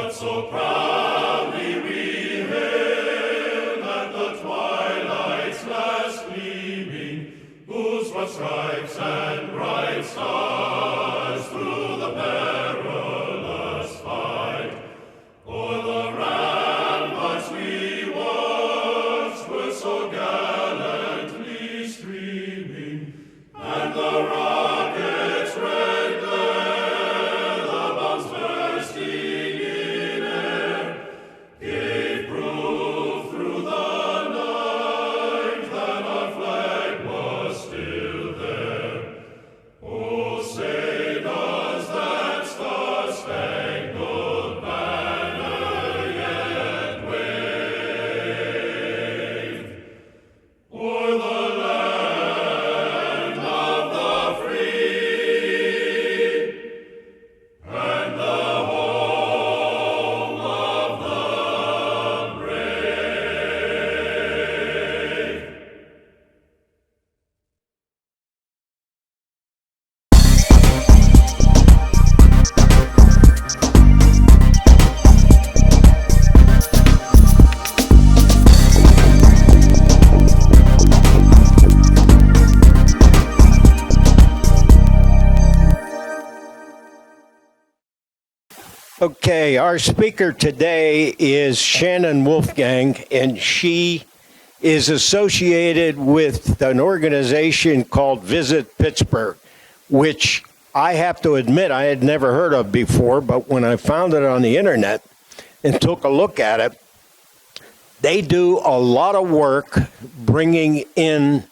So proudly we hailed at the twilight's last gleaming, whose broad stripes and bright stars through the perilous fight o'er the ramparts we watched were so gallantly streaming, and the rockets' red glare, the bombs bursting gave proof through the night that our flag was still there. Oh, say does that star-spangled banner yet wave o'er the land of the free and the home of the brave. Okay, our speaker today is Shannon Wolfgang, and she is associated with an organization called Visit Pittsburgh, which I have to admit I had never heard of before, but when I found it on the internet and took a look at it, they do a lot of work bringing in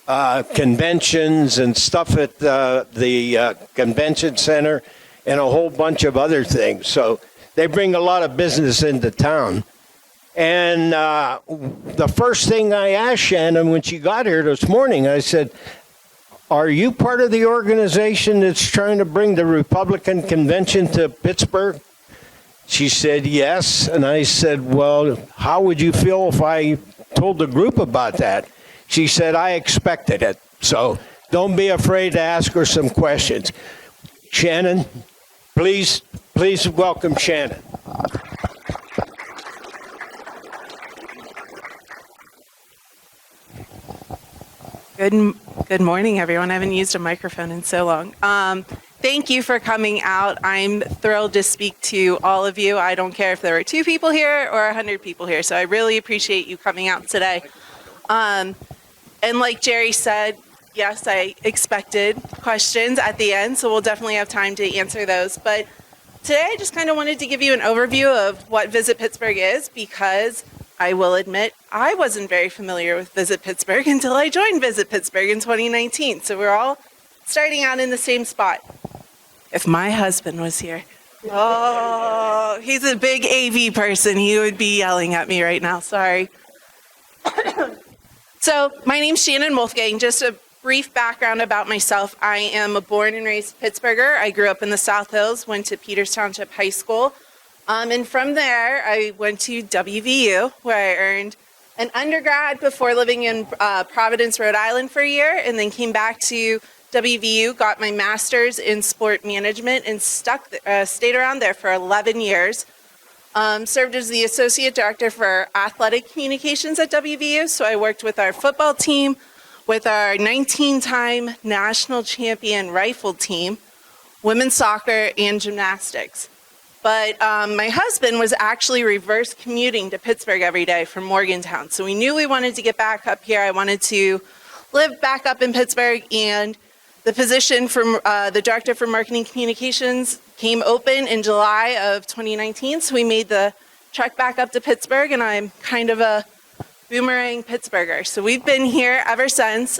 conventions and stuff at the convention center and a whole bunch of other things. So they bring a lot of business into town. And the first thing I asked Shannon when she got here this morning, I said, are you part of the organization that's trying to bring the Republican convention to Pittsburgh? She said, yes. And I said, well, how would you feel if I told the group about that? She said, I expected it. So don't be afraid to ask her some questions. Shannon, please welcome Shannon. Good morning, everyone. I haven't used a microphone in so long. Thank you for coming out. I'm thrilled to speak to all of you. I don't care if there were 2 people here or 100 people here, so I really appreciate you coming out today. And like Jerry said, yes, I expected questions at the end, so we'll definitely have time to answer those. But today I just kind of wanted to give you an overview of what Visit Pittsburgh is, because I will admit I wasn't very familiar with Visit Pittsburgh until I joined Visit Pittsburgh in 2019. So we're all starting out in the same spot. If my husband was here, oh, he's a big AV person. He would be yelling at me right now. Sorry. So my name's Shannon Wolfgang. Just a brief background about myself. I am a born and raised Pittsburgher. I grew up in the South Hills, went to Peters Township High School. And from there, I went to WVU, where I earned an undergrad before living in Providence, Rhode Island for a year, and then came back to WVU, got my master's in sport management, and stayed around there for 11 years. Served as the associate director for athletic communications at WVU, so I worked with our football team, with our 19-time national champion rifle team, women's soccer, and gymnastics. But my husband was actually reverse commuting to Pittsburgh every day from Morgantown. So we knew we wanted to get back up here. I wanted to live back up in Pittsburgh, and the position from the Director for Marketing Communications came open in July of 2019. So we made the trek back up to Pittsburgh, and I'm kind of a boomerang Pittsburgher. So we've been here ever since.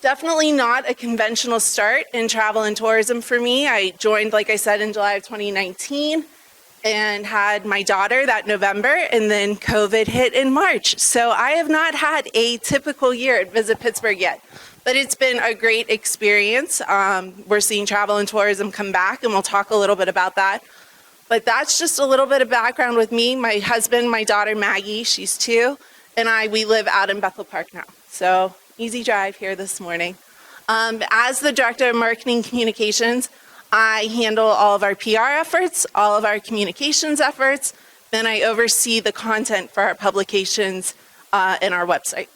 Definitely not a conventional start in travel and tourism for me. I joined, like I said, in July of 2019 and had my daughter that November, and then COVID hit in March. So I have not had a typical year at Visit Pittsburgh yet, but it's been a great experience. We're seeing travel and tourism come back, and we'll talk a little bit about that. But that's just a little bit of background with me. My husband, my daughter Maggie, she's 2, and we live out in Bethel Park now. So easy drive here this morning. As the Director of Marketing Communications, I handle all of our PR efforts, all of our communications efforts, then I oversee the content for our publications and our website.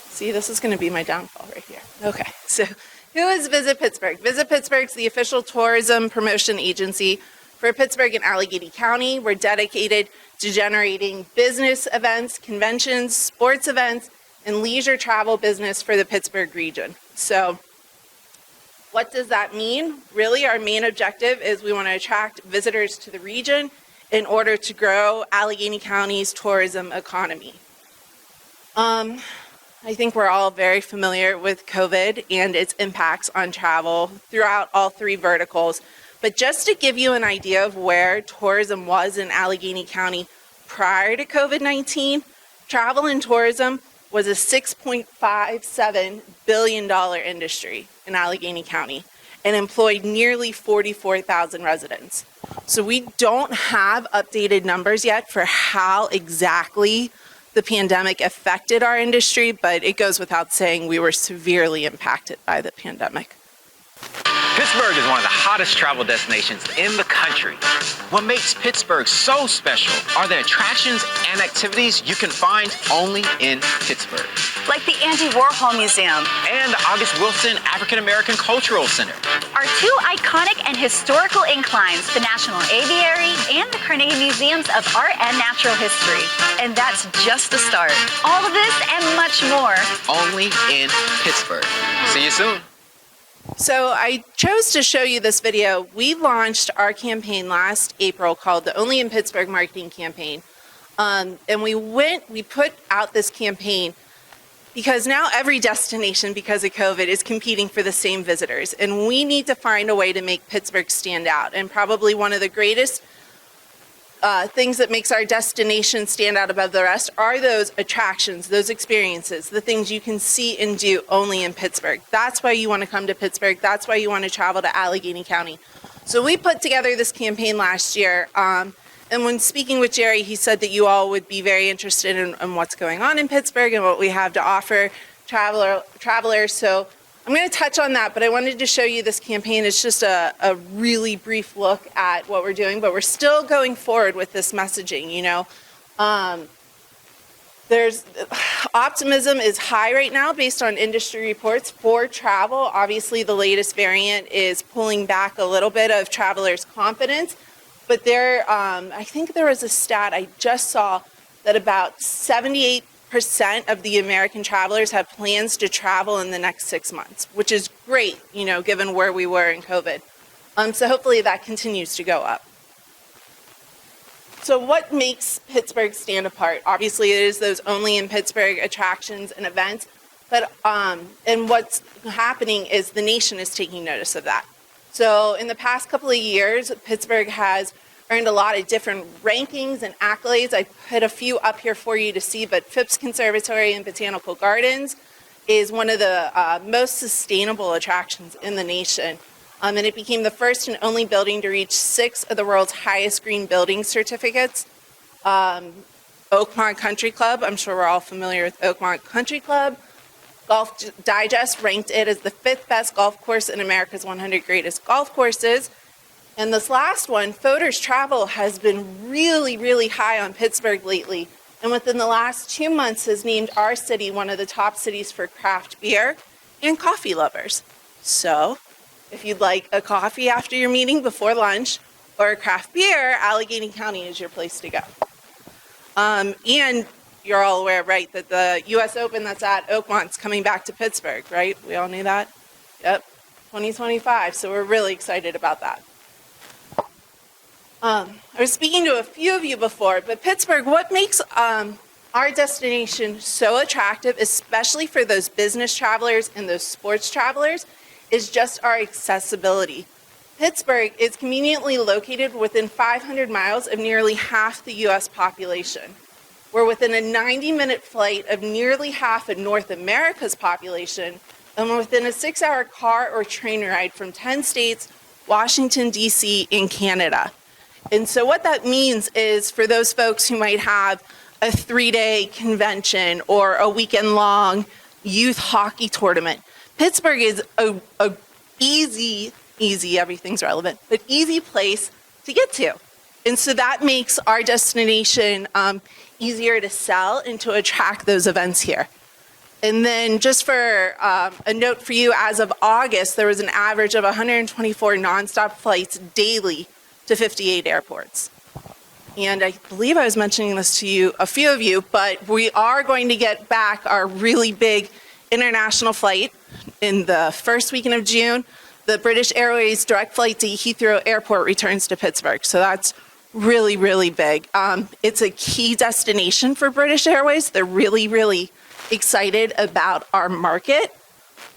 See, this is going to be my downfall right here. Okay, so who is Visit Pittsburgh? Visit Pittsburgh is the official tourism promotion agency for Pittsburgh and Allegheny County. We're dedicated to generating business events, conventions, sports events, and leisure travel business for the Pittsburgh region. So what does that mean? Really, our main objective is we want to attract visitors to the region in order to grow Allegheny County's tourism economy. I think we're all very familiar with COVID and its impacts on travel throughout all three verticals. But just to give you an idea of where tourism was in Allegheny County prior to COVID-19, travel and tourism was a $6.57 billion industry in Allegheny County and employed nearly 44,000 residents. So we don't have updated numbers yet for how exactly the pandemic affected our industry, but it goes without saying we were severely impacted by the pandemic. Pittsburgh is one of the hottest travel destinations in the country. What makes Pittsburgh so special are the attractions and activities you can find only in Pittsburgh. Like the Andy Warhol Museum and the August Wilson African American Cultural Center. are two iconic and historical inclines, the National Aviary and the Carnegie Museums of Art and Natural History. And that's just the start. All of this and much more. Only in Pittsburgh. See you soon. So I chose to show you this video. We launched our campaign last April called the Only in Pittsburgh Marketing Campaign. And we put out this campaign because now every destination, because of COVID, is competing for the same visitors. And we need to find a way to make Pittsburgh stand out. And probably one of the greatest things that makes our destination stand out above the rest are those attractions, those experiences, the things you can see and do only in Pittsburgh. That's why you want to come to Pittsburgh. That's why you want to travel to Allegheny County. So we put together this campaign last year. And when speaking with Jerry, he said that you all would be very interested in what's going on in Pittsburgh and what we have to offer travelers. So I'm going to touch on that, but I wanted to show you this campaign. It's just a really brief look at what we're doing, but we're still going forward with this messaging, you know. There's optimism is high right now based on industry reports for travel. Obviously, the latest variant is pulling back a little bit of travelers' confidence, but I think there was a stat I just saw that about 78% of the American travelers have plans to travel in the next 6 months, which is great, you know, given where we were in COVID. So hopefully that continues to go up. So what makes Pittsburgh stand apart? Obviously, it is those only in Pittsburgh attractions and events, but and what's happening is the nation is taking notice of that. So in the past couple of years, Pittsburgh has earned a lot of different rankings and accolades. I put a few up here for you to see, but Phipps Conservatory and Botanical Gardens is one of the most sustainable attractions in the nation. And it became the first and only building to reach 6 of the world's highest green building certificates. Oakmont Country Club, I'm sure we're all familiar with Oakmont Country Club. Golf Digest ranked it as the 5th best golf course in America's 100 greatest golf courses. And this last one, Fodor's Travel, has been really, really high on Pittsburgh lately. And within the last 2 months has named our city one of the top cities for craft beer and coffee lovers. So if you'd like a coffee after your meeting before lunch or a craft beer, Allegheny County is your place to go. And you're all aware, right, that the U.S. Open that's at Oakmont's coming back to Pittsburgh, right? We all knew that? Yep, 2025. So we're really excited about that. I was speaking to a few of you before, but Pittsburgh, what makes our destination so attractive, especially for those business travelers and those sports travelers, is just our accessibility. Pittsburgh is conveniently located within 500 miles of nearly half the U.S. population. We're within a 90-minute flight of nearly half of North America's population, and we're within a 6-hour car or train ride from 10 states, Washington, D.C., and Canada. And so what that means is for those folks who might have a 3-day convention or a weekend-long youth hockey tournament, Pittsburgh is a easy, everything's relevant, but easy place to get to. And so that makes our destination easier to sell and to attract those events here. And then just for a note for you, as of August, there was an average of 124 nonstop flights daily to 58 airports. And I believe I was mentioning this to you, a few of you, but we are going to get back our really big international flight in the first weekend of June. The British Airways direct flight to Heathrow Airport returns to Pittsburgh. So that's really, really big. It's a key destination for British Airways. They're really, really excited about our market.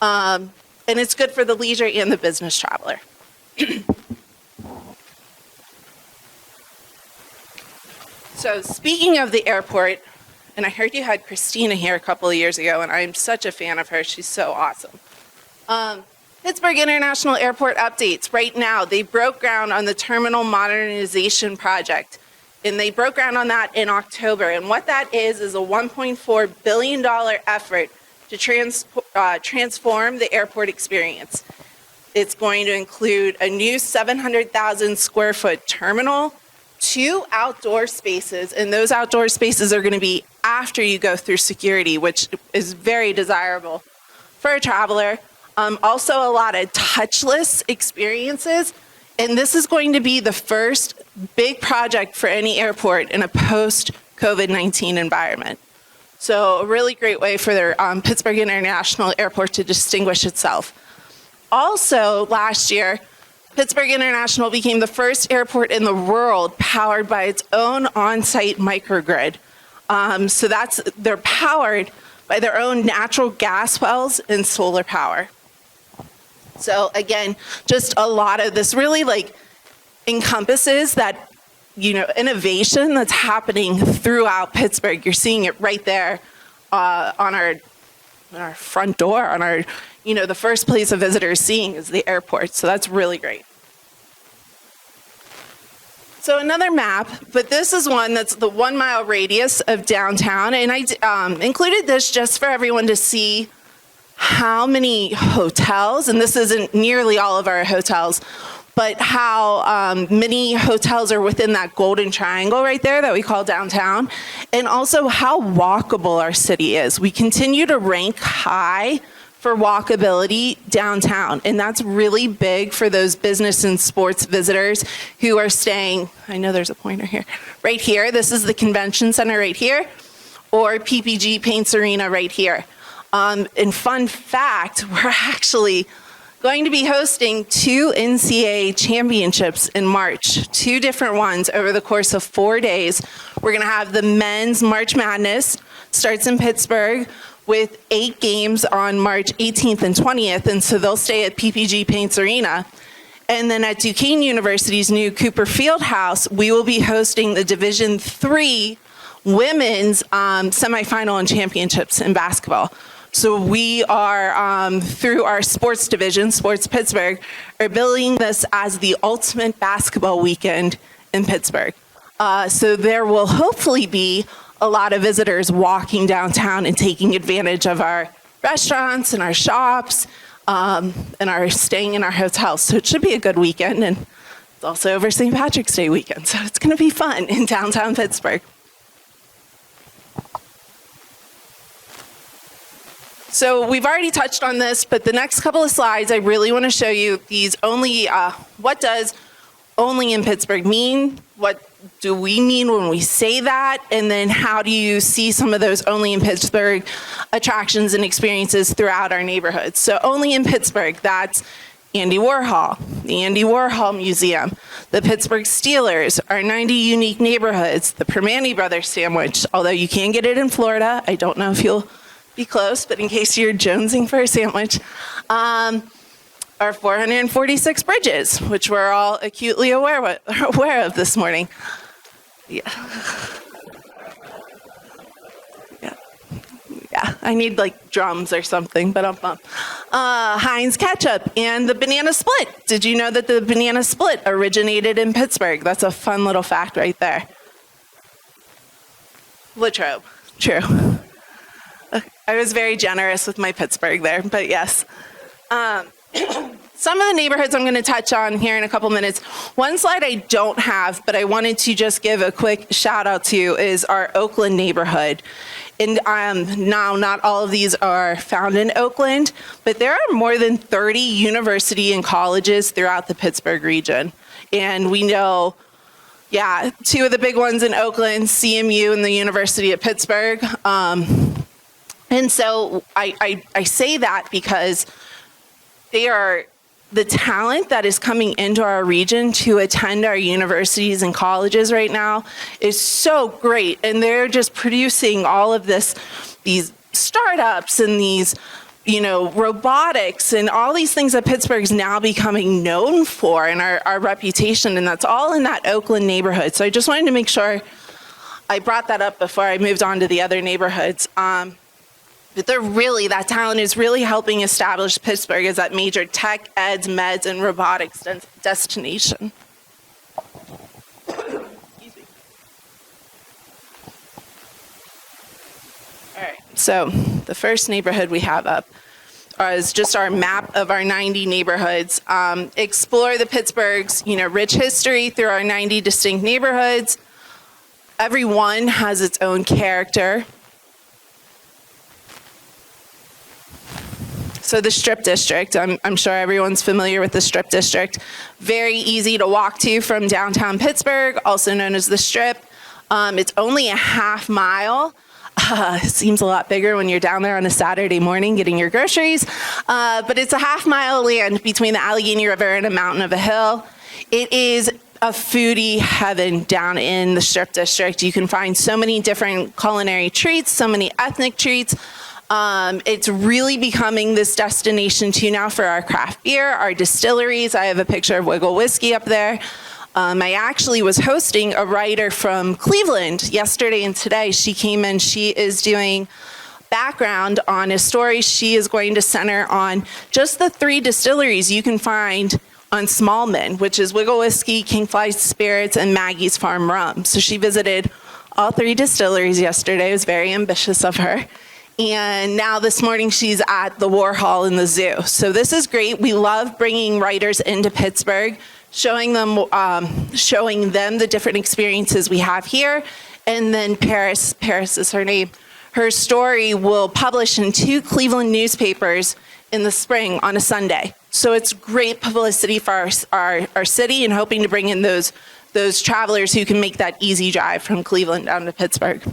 And it's good for the leisure and the business traveler. So speaking of the airport, and I heard you had Christina here a couple of years ago, and I'm such a fan of her. She's so awesome. Pittsburgh International Airport updates. Right now, they broke ground on the terminal modernization project, and they broke ground on that in October. And what that is a $1.4 billion effort to transform the airport experience. It's going to include a new 700,000 square foot terminal, 2 outdoor spaces, and those outdoor spaces are going to be after you go through security, which is very desirable for a traveler. Also a lot of touchless experiences, and this is going to be the first big project for any airport in a post-COVID-19 environment. So a really great way for their Pittsburgh International Airport to distinguish itself. Also, last year, Pittsburgh International became the first airport in the world powered by its own on-site microgrid. So they're powered by their own natural gas wells and solar power. So again, just a lot of this really encompasses that, innovation that's happening throughout Pittsburgh. You're seeing it right there on our front door, on our, the first place a visitor is seeing is the airport. So that's really great. So another map, but this is one that's the 1 mile radius of downtown. And I included this just for everyone to see how many hotels, and this isn't nearly all of our hotels, but how many hotels are within that golden triangle right there that we call downtown, and also how walkable our city is. We continue to rank high for walkability downtown, and that's really big for those business and sports visitors who are staying, I know there's a pointer here, right here. This is the convention center right here, or PPG Paints Arena right here. And fun fact, we're actually going to be hosting 2 NCAA championships in March, 2 different ones over the course of 4 days. We're going to have the men's March Madness, starts in Pittsburgh, with 8 games on March 18th and 20th, and so they'll stay at PPG Paints Arena. And then at Duquesne University's new Cooper Fieldhouse, we will be hosting the Division III women's semifinal and championships in basketball. So we are, through our sports division, Sports Pittsburgh, are billing this as the ultimate basketball weekend in Pittsburgh. So there will hopefully be a lot of visitors walking downtown and taking advantage of our restaurants and our shops and are staying in our hotels. So it should be a good weekend. And it's also over St. Patrick's Day weekend. So it's going to be fun in downtown Pittsburgh. So we've already touched on this, but the next couple of slides, I really want to show you these what does only in Pittsburgh mean? What do we mean when we say that? And then how do you see some of those only in Pittsburgh attractions and experiences throughout our neighborhoods? So only in Pittsburgh, that's Andy Warhol, the Andy Warhol Museum, the Pittsburgh Steelers, our 90 unique neighborhoods, the Permane Brothers sandwich, although you can get it in Florida. I don't know if you'll be close, but in case you're jonesing for a sandwich. Our 446 bridges, which we're all acutely aware of this morning. Yeah, I need drums or something, but Heinz ketchup and the banana split. Did you know that the banana split originated in Pittsburgh? That's a fun little fact right there. Latrobe, true. I was very generous with my Pittsburgh there, but yes. Some of the neighborhoods I'm going to touch on here in a couple minutes. One slide I don't have, but I wanted to just give a quick shout out to is our Oakland neighborhood. And now, not all of these are found in Oakland, but there are more than 30 universities and colleges throughout the Pittsburgh region. And we know, yeah, two of the big ones in Oakland, CMU and the University of Pittsburgh. And so I say that because they are the talent that is coming into our region to attend our universities and colleges right now is so great. And they're just producing all of these startups and these, robotics and all these things that Pittsburgh's now becoming known for and our reputation. And that's all in that Oakland neighborhood. So I just wanted to make sure I brought that up before I moved on to the other neighborhoods. But that talent is really helping establish Pittsburgh as that major tech, eds, meds, and robotics destination. Excuse me. All right, so the first neighborhood we have up is just our map of our 90 neighborhoods. Explore the Pittsburgh's, rich history through our 90 distinct neighborhoods. Every one has its own character. So the Strip District, I'm sure everyone's familiar with the Strip District. Very easy to walk to from downtown Pittsburgh, also known as the Strip. It's only a half mile. It seems a lot bigger when you're down there on a Saturday morning getting your groceries. But it's a half mile land between the Allegheny River and a mountain of a hill. It is a foodie heaven down in the Strip District. You can find so many different culinary treats, so many ethnic treats. It's really becoming this destination too now for our craft beer, our distilleries. I have a picture of Wiggle Whiskey up there. I actually was hosting a writer from Cleveland yesterday and today. She came in, she is doing background on a story. She is going to center on just the 3 distilleries you can find on Smallman, which is Wiggle Whiskey, King Fly Spirits, and Maggie's Farm Rum. So she visited all 3 distilleries yesterday. It was very ambitious of her. And now this morning she's at the Warhol in the zoo. So this is great. We love bringing writers into Pittsburgh, showing them the different experiences we have here. And then Paris is her name. Her story will publish in 2 Cleveland newspapers in the spring on a Sunday. So it's great publicity for our city and hoping to bring in those travelers who can make that easy drive from Cleveland down to Pittsburgh.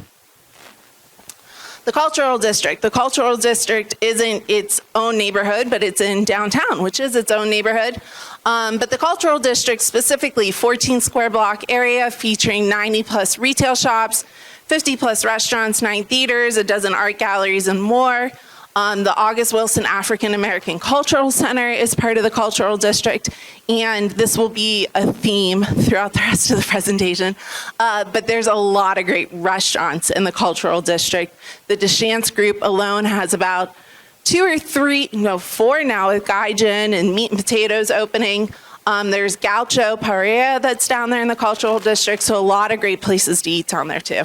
The Cultural District. The Cultural District isn't its own neighborhood, but it's in downtown, which is its own neighborhood. But the Cultural District, specifically 14 square block area featuring 90 plus retail shops, 50 plus restaurants, 9 theaters, a dozen art galleries, and more. The August Wilson African American Cultural Center is part of the Cultural District, and this will be a theme throughout the rest of the presentation. But there's a lot of great restaurants in the Cultural District. The Deschamps Group alone has about 4 now with Gaijin and Meat and Potatoes opening. There's Gaucho Paella that's down there in the Cultural District, so a lot of great places to eat down there too.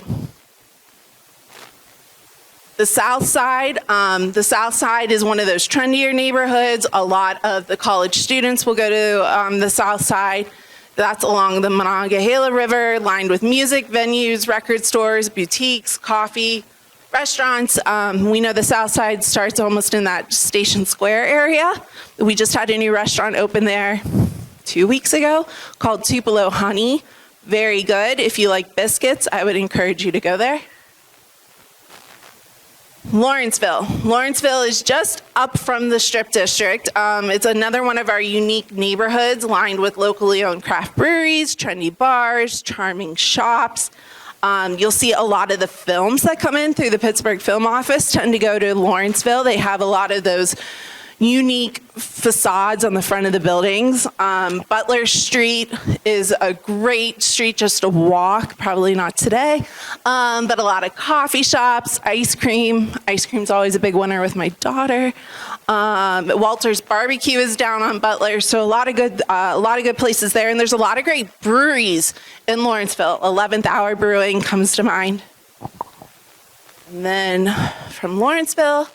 The South Side is one of those trendier neighborhoods. A lot of the college students will go to the South Side. That's along the Monongahela River, lined with music venues, record stores, boutiques, coffee, restaurants. We know the South Side starts almost in that Station Square area. We just had a new restaurant open there 2 weeks ago called Tupelo Honey. Very good. If you like biscuits, I would encourage you to go there. Lawrenceville is just up from the Strip District. It's another one of our unique neighborhoods lined with locally owned craft breweries, trendy bars, charming shops. You'll see a lot of the films that come in through the Pittsburgh Film Office tend to go to Lawrenceville. They have a lot of those unique facades on the front of the buildings. Butler Street is a great street just to walk, probably not today, but a lot of coffee shops, ice cream. Ice cream's always a big winner with my daughter. Walter's Barbecue is down on Butler, so a lot of good places there, and there's a lot of great breweries in Lawrenceville. 11th Hour Brewing comes to mind. And then from Lawrenceville,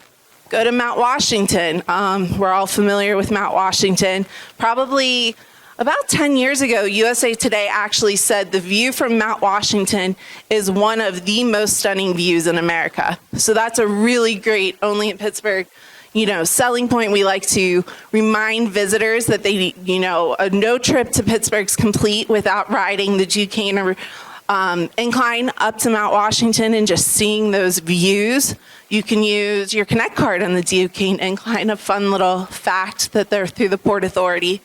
go to Mount Washington. We're all familiar with Mount Washington. Probably about 10 years ago, USA Today actually said the view from Mount Washington is one of the most stunning views in America. So that's a really great, only in Pittsburgh, selling point. We like to remind visitors that they, no trip to Pittsburgh's complete without riding the Duquesne incline up to Mount Washington and just seeing those views. You can use your Connect card on the Duquesne incline, a fun little fact that they're through the Port Authority.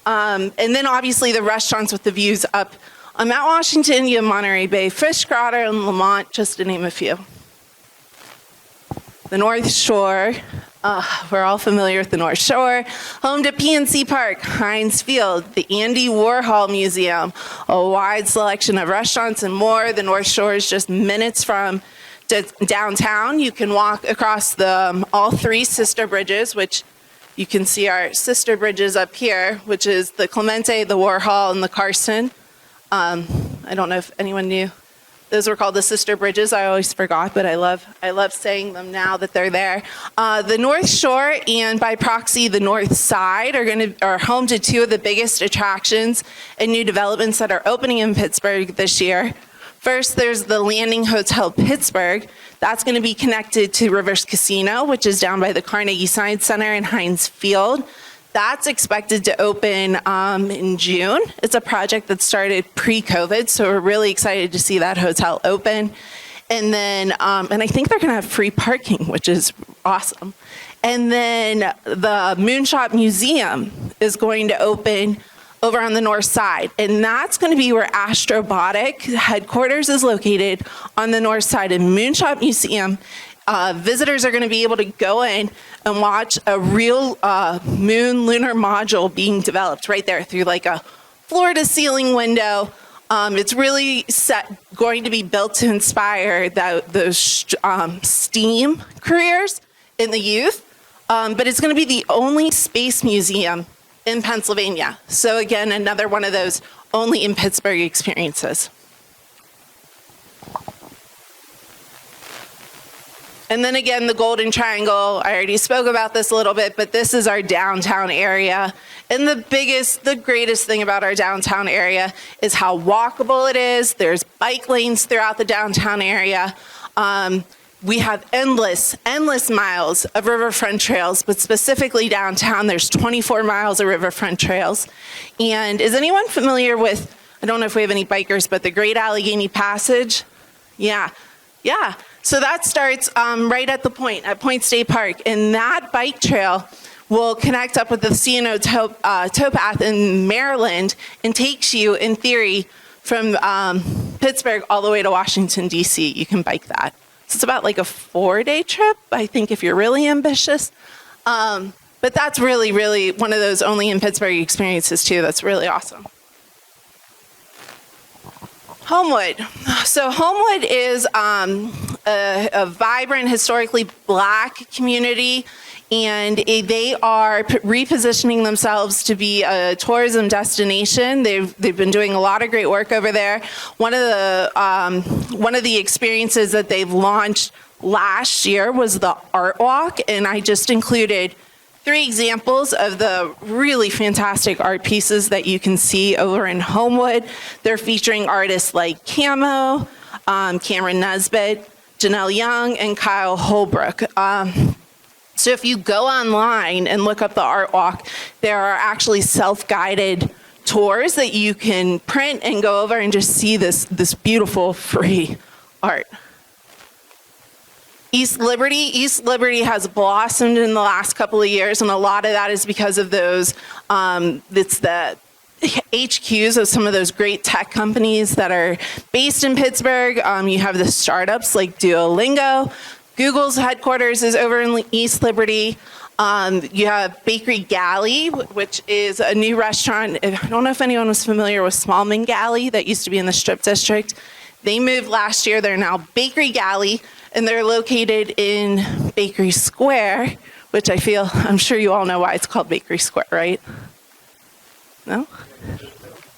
And then obviously the restaurants with the views up on Mount Washington, you have Monterey Bay Fish Grotto and Lamont, just to name a few. The North Shore, we're all familiar with the North Shore, home to PNC Park, Heinz Field, the Andy Warhol Museum, a wide selection of restaurants and more. The North Shore is just minutes from downtown. You can walk across all three sister bridges, which you can see our sister bridges up here, which is the Clemente, the Warhol, and the Carson. I don't know if anyone knew those were called the sister bridges. I always forgot, but I love saying them now that they're there. The North Shore and by proxy the North Side are home to two of the biggest attractions and new developments that are opening in Pittsburgh this year. First, there's the Landing Hotel Pittsburgh. That's going to be connected to Rivers Casino, which is down by the Carnegie Science Center in Heinz Field. That's expected to open in June. It's a project that started pre-COVID, so we're really excited to see that hotel open. And then, and I think they're going to have free parking, which is awesome. And then the Moonshot Museum is going to open over on the north side. And that's going to be where Astrobotic headquarters is located on the north side. And Moonshot Museum, visitors are going to be able to go in and watch a real moon lunar module being developed right there through like a floor-to-ceiling window. It's really going to be built to inspire those STEAM careers in the youth. But it's going to be the only space museum in Pennsylvania. So again, another one of those only in Pittsburgh experiences. And then again, the Golden Triangle, I already spoke about this a little bit, but this is our downtown area. And the greatest thing about our downtown area is how walkable it is. There's bike lanes throughout the downtown area. We have endless miles of riverfront trails, but specifically downtown, there's 24 miles of riverfront trails. And is anyone familiar with, I don't know if we have any bikers, but the Great Allegheny Passage? Yeah. So that starts right at at Point State Park. And that bike trail will connect up with the C&O towpath in Maryland and takes you, in theory, from Pittsburgh all the way to Washington, D.C. You can bike that. It's about like a 4-day trip, I think, if you're really ambitious. But that's really, really one of those only in Pittsburgh experiences, too. That's really awesome. Homewood. So Homewood is a vibrant, historically Black community, and they are repositioning themselves to be a tourism destination. They've been doing a lot of great work over there. One of the experiences that they've launched last year was the Art Walk, and I just included 3 examples of the really fantastic art pieces that you can see over in Homewood. They're featuring artists like Camo, Cameron Nesbitt, Janelle Young, and Kyle Holbrook. So if you go online and look up the Art Walk, there are actually self-guided tours that you can print and go over and just see this beautiful free art. East Liberty has blossomed in the last couple of years, and a lot of that is because of those, it's the HQs of some of those great tech companies that are based in Pittsburgh. You have the startups like Duolingo. Google's headquarters is over in East Liberty. You have Bakery Galley, which is a new restaurant. I don't know if anyone was familiar with Smallman Galley that used to be in the Strip District. They moved last year. They're now Bakery Galley, and they're located in Bakery Square, which I'm sure you all know why it's called Bakery Square, right? No?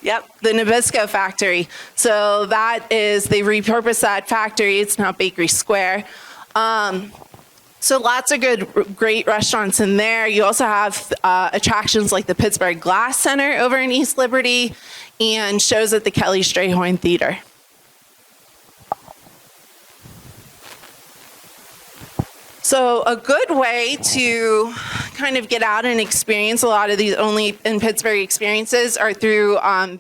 Yep, the Nabisco factory. So they repurposed that factory. It's now Bakery Square. So lots of great restaurants in there. You also have attractions like the Pittsburgh Glass Center over in East Liberty and shows at the Kelly Strayhorn Theater. So a good way to kind of get out and experience a lot of these only in Pittsburgh experiences are through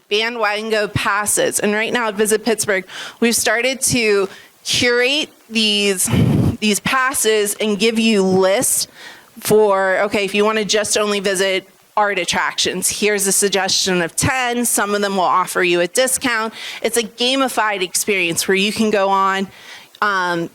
bandwagon passes. And right now at Visit Pittsburgh, we've started to curate these passes and give you lists for, okay, if you want to just only visit art attractions, here's a suggestion of 10. Some of them will offer you a discount. It's a gamified experience where you can go on.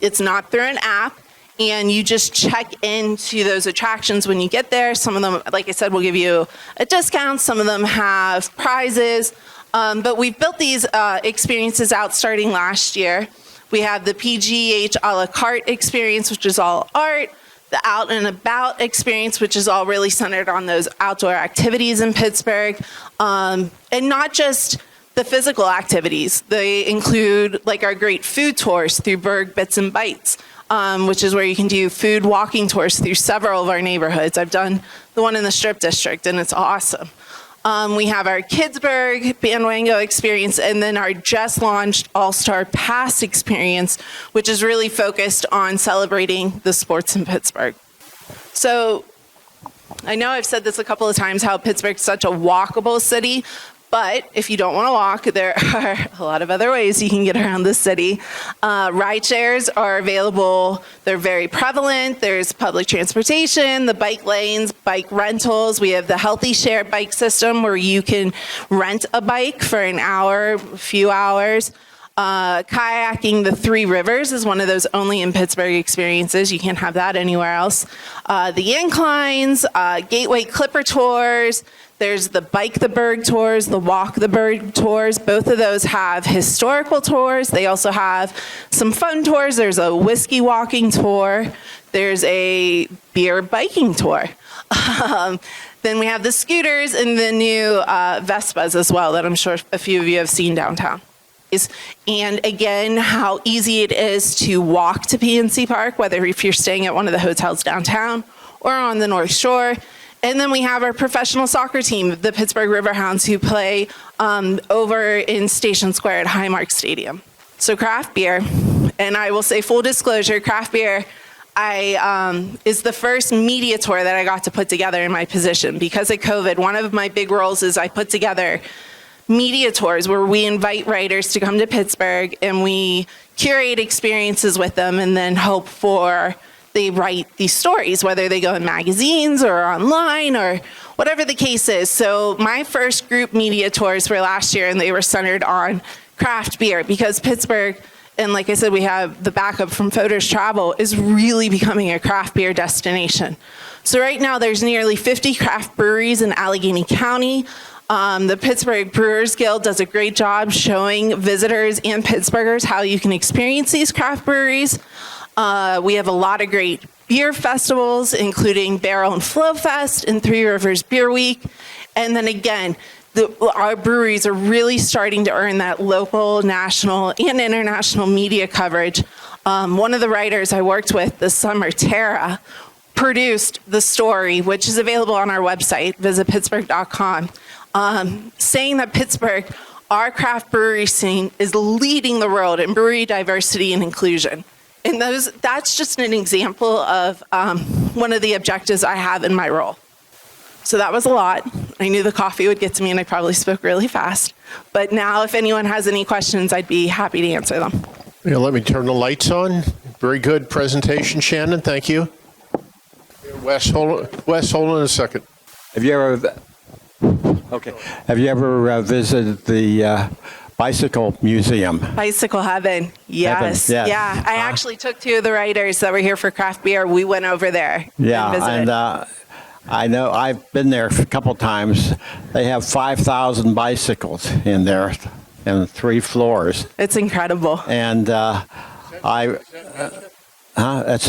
It's not through an app, and you just check into those attractions when you get there. Some of them, like I said, will give you a discount. Some of them have prizes. But we've built these experiences out starting last year. We have the PGH a la carte experience, which is all art, the out and about experience, which is all really centered on those outdoor activities in Pittsburgh, and not just the physical activities. They include like our great food tours through Berg Bits and Bites, which is where you can do food walking tours through several of our neighborhoods. I've done the one in the Strip District, and it's awesome. We have our PITTSBURGH bandwagon experience, and then our just launched All-Star Pass experience, which is really focused on celebrating the sports in Pittsburgh. So I know I've said this a couple of times, how Pittsburgh's such a walkable city, but if you don't want to walk, there are a lot of other ways you can get around the city. Ride shares are available. They're very prevalent. There's public transportation, the bike lanes, bike rentals. We have the Healthy Share bike system where you can rent a bike for an hour, a few hours. Kayaking the Three Rivers is one of those only in Pittsburgh experiences. You can't have that anywhere else. The inclines, Gateway Clipper tours. There's the Bike the Berg tours, the Walk the Berg tours. Both of those have historical tours. They also have some fun tours. There's a whiskey walking tour. There's a beer biking tour. Then we have the scooters and the new Vespas as well that I'm sure a few of you have seen downtown. And again, how easy it is to walk to PNC Park, whether if you're staying at one of the hotels downtown or on the North Shore. And then we have our professional soccer team, the Pittsburgh Riverhounds, who play over in Station Square at Highmark Stadium. So craft beer, and I will say full disclosure, craft beer is the first media tour that I got to put together in my position. Because of COVID, one of my big roles is I put together media tours where we invite writers to come to Pittsburgh and we curate experiences with them and then hope for they write these stories, whether they go in magazines or online or whatever the case is. So my first group media tours were last year, and they were centered on craft beer because Pittsburgh, and like I said, we have the backup from Fodor's Travel, is really becoming a craft beer destination. So right now there's nearly 50 craft breweries in Allegheny County. The Pittsburgh Brewers Guild does a great job showing visitors and Pittsburghers how you can experience these craft breweries. We have a lot of great beer festivals, including Barrel and Flow Fest and Three Rivers Beer Week. And then again, our breweries are really starting to earn that local, national, and international media coverage. One of the writers I worked with this summer, Tara, produced the story, which is available on our website, visitpittsburgh.com, saying that Pittsburgh, our craft brewery scene, is leading the world in brewery diversity and inclusion. And that's just an example of one of the objectives I have in my role. So that was a lot. I knew the coffee would get to me and I probably spoke really fast. But now if anyone has any questions, I'd be happy to answer them. Yeah, let me turn the lights on. Very good presentation, Shannon. Thank you. Wes, hold on a second. Have you ever visited the Bicycle Museum? Bicycle Heaven, yes. Heaven, yes. Yeah, I actually took two of the writers that were here for craft beer. We went over there and visited. And I know I've been there a couple times. They have 5,000 bicycles in there in 3 floors. It's incredible. And that's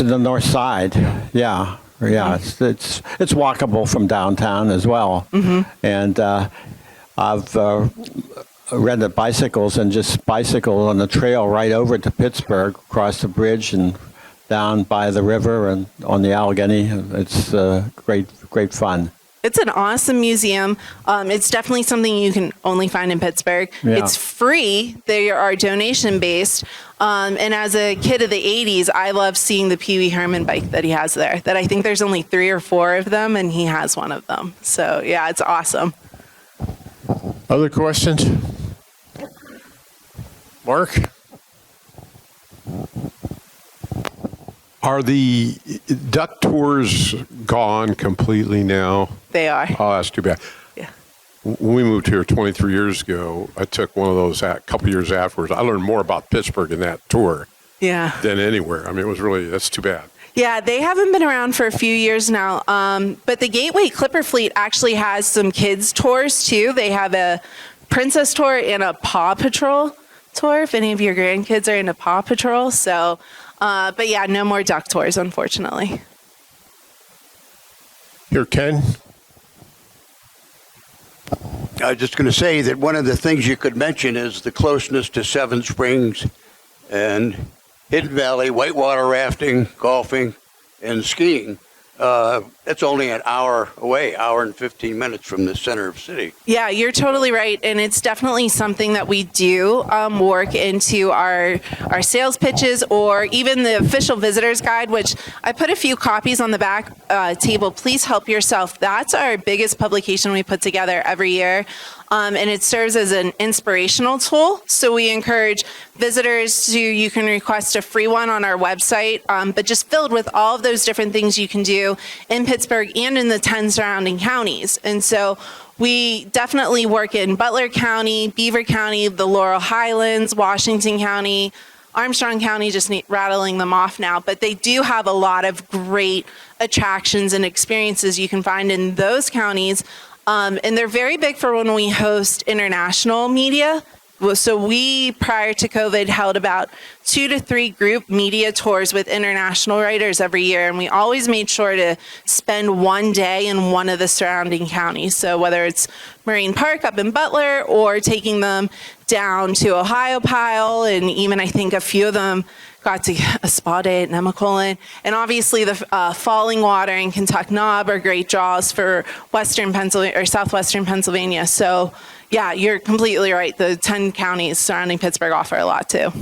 in the north side. Yeah. Yeah, it's walkable from downtown as well. Mm-hmm. And I've rented bicycles and just bicycle on the trail right over to Pittsburgh, across the bridge, and down by the river and on the Allegheny. It's great fun. It's an awesome museum. It's definitely something you can only find in Pittsburgh. Yeah. It's free. They are donation based. And as a kid of the 80s, I love seeing the Pee Wee Herman bike that he has there. That I think there's only 3 or 4 of them, and he has one of them. So yeah, it's awesome. Other questions? Mark? Are the duck tours gone completely now? They are. Oh, that's too bad. Yeah. When we moved here 23 years ago, I took one of those a couple years afterwards. I learned more about Pittsburgh in that tour Yeah. than anywhere. I mean, that's too bad. Yeah, they haven't been around for a few years now. But the Gateway Clipper Fleet actually has some kids tours too. They have a Princess tour and a Paw Patrol tour, if any of your grandkids are into Paw Patrol. So, but yeah, no more duck tours, unfortunately. Here, Ken? I was just going to say that one of the things you could mention is the closeness to Seven Springs and Hidden Valley, whitewater rafting, golfing, and skiing. It's only an hour away, hour and 15 minutes from the center of the city. Yeah, you're totally right. And it's definitely something that we do work into our sales pitches or even the official visitor's guide, which I put a few copies on the back table. Please help yourself. That's our biggest publication we put together every year. And it serves as an inspirational tool. So we encourage visitors you can request a free one on our website, but just filled with all of those different things you can do in Pittsburgh and in the 10 surrounding counties. And so we definitely work in Butler County, Beaver County, the Laurel Highlands, Washington County, Armstrong County, just rattling them off now. But they do have a lot of great attractions and experiences you can find in those counties. And they're very big for when we host international media. So we, prior to COVID, held about 2 to 3 group media tours with international writers every year. And we always made sure to spend one day in one of the surrounding counties. So whether it's Marine Park up in Butler or taking them down to Ohiopyle, and even I think a few of them got to a spa day at Nemacolin. And obviously the Falling Water and Kentuck Knob are great draws for Western Pennsylvania or Southwestern Pennsylvania. So yeah, you're completely right. The 10 counties surrounding Pittsburgh offer a lot too.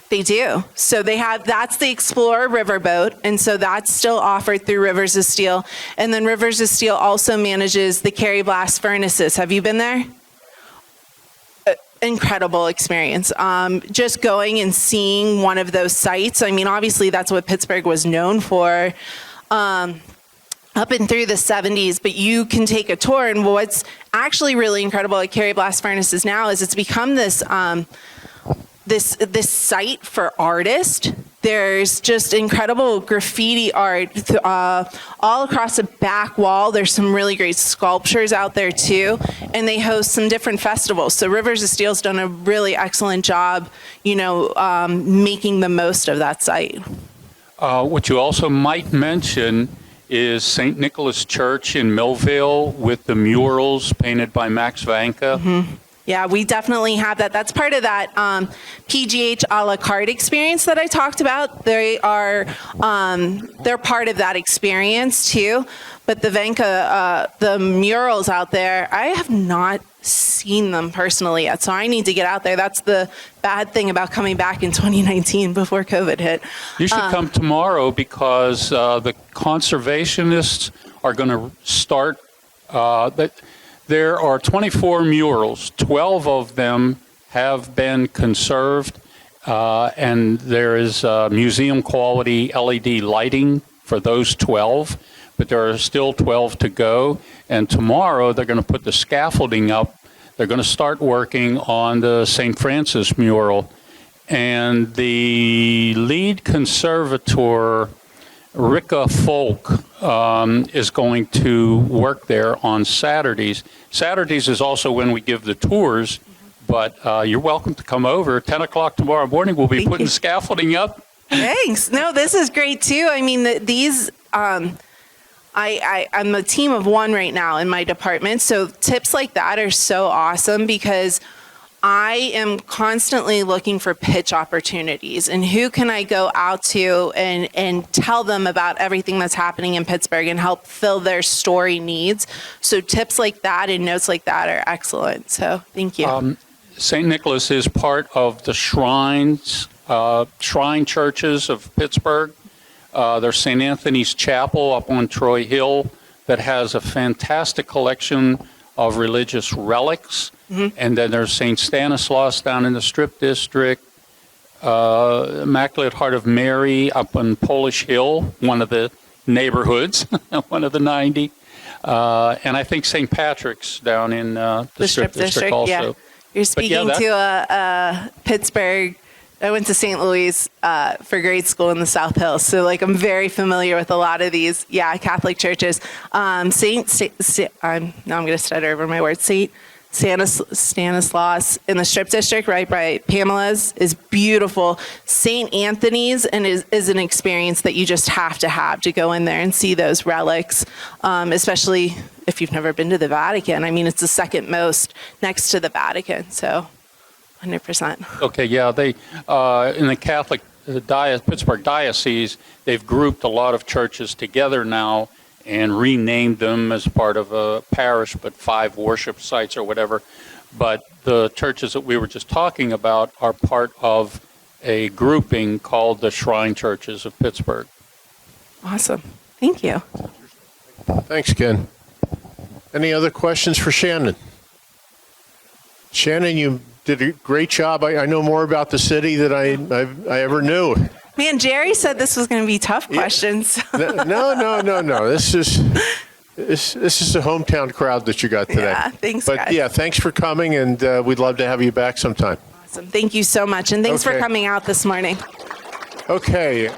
They do. So they have, that's the Explorer Riverboat. And so that's still offered through Rivers of Steel. And then Rivers of Steel also manages the Carry Blast furnaces. Have you been there? Incredible experience. Just going and seeing one of those sites. I mean, obviously that's what Pittsburgh was known for up and through the 70s, but you can take a tour. And what's actually really incredible at Carry Blast furnaces now is it's become this this site for artists. There's just incredible graffiti art all across the back wall. There's some really great sculptures out there too, and they host some different festivals. So Rivers of Steel's done a really excellent job, making the most of that site. What you also might mention is St. Nicholas Church in Millville with the murals painted by Max Vanka. Mm-hmm. Yeah, we definitely have that. That's part of that PGH a la carte experience that I talked about. They are, they're part of that experience too. But the Vanka, the murals out there, I have not seen them personally yet. So I need to get out there. That's the bad thing about coming back in 2019 before COVID hit. You should come tomorrow because the conservationists are going to start. There are 24 murals. 12 of them have been conserved, and there is museum quality LED lighting for those 12, but there are still 12 to go. And tomorrow they're going to put the scaffolding up. They're going to start working on the St. Francis mural. And the lead conservator, Rika Folk, is going to work there on Saturdays. Saturdays is also when we give the tours, but you're welcome to come over. 10 o'clock tomorrow morning, we'll be putting scaffolding up. Thanks. No, this is great too. I mean, these, I'm a team of one right now in my department. So tips like that are so awesome because I am constantly looking for pitch opportunities and who can I go out to and tell them about everything that's happening in Pittsburgh and help fill their story needs. So tips like that and notes like that are excellent. So thank you. St. Nicholas is part of the shrine churches of Pittsburgh. There's St. Anthony's Chapel up on Troy Hill that has a fantastic collection of religious relics. Mm-hmm. And then there's St. Stanislaus down in the Strip District, Immaculate Heart of Mary up on Polish Hill, one of the neighborhoods, one of the 90. And I think St. Patrick's down in the Strip District also. Yeah. You're speaking to a Pittsburgh. I went to St. Louis for grade school in the South Hills, so like I'm very familiar with a lot of these, Catholic churches. I'm going to stutter over my words. St. Stanislaus in the Strip District, right by Pamela's, is beautiful. St. Anthony's is an experience that you just have to go in there and see those relics, especially if you've never been to the Vatican. I mean, it's the second most next to the Vatican, so 100%. Okay, yeah, they in the Catholic Pittsburgh Diocese, they've grouped a lot of churches together now and renamed them as part of a parish, but 5 worship sites or whatever. But the churches that we were just talking about are part of a grouping called the Shrine Churches of Pittsburgh. Awesome. Thank you. Thanks, Ken. Any other questions for Shannon? Shannon, you did a great job. I know more about the city than I ever knew. Man, Jerry said this was going to be tough questions. No. This is a hometown crowd that you got today. Yeah, thanks, But guys. yeah, thanks for coming, and we'd love to have you back sometime. Awesome. Thank you so much, and thanks for Okay. coming out this morning. Okay.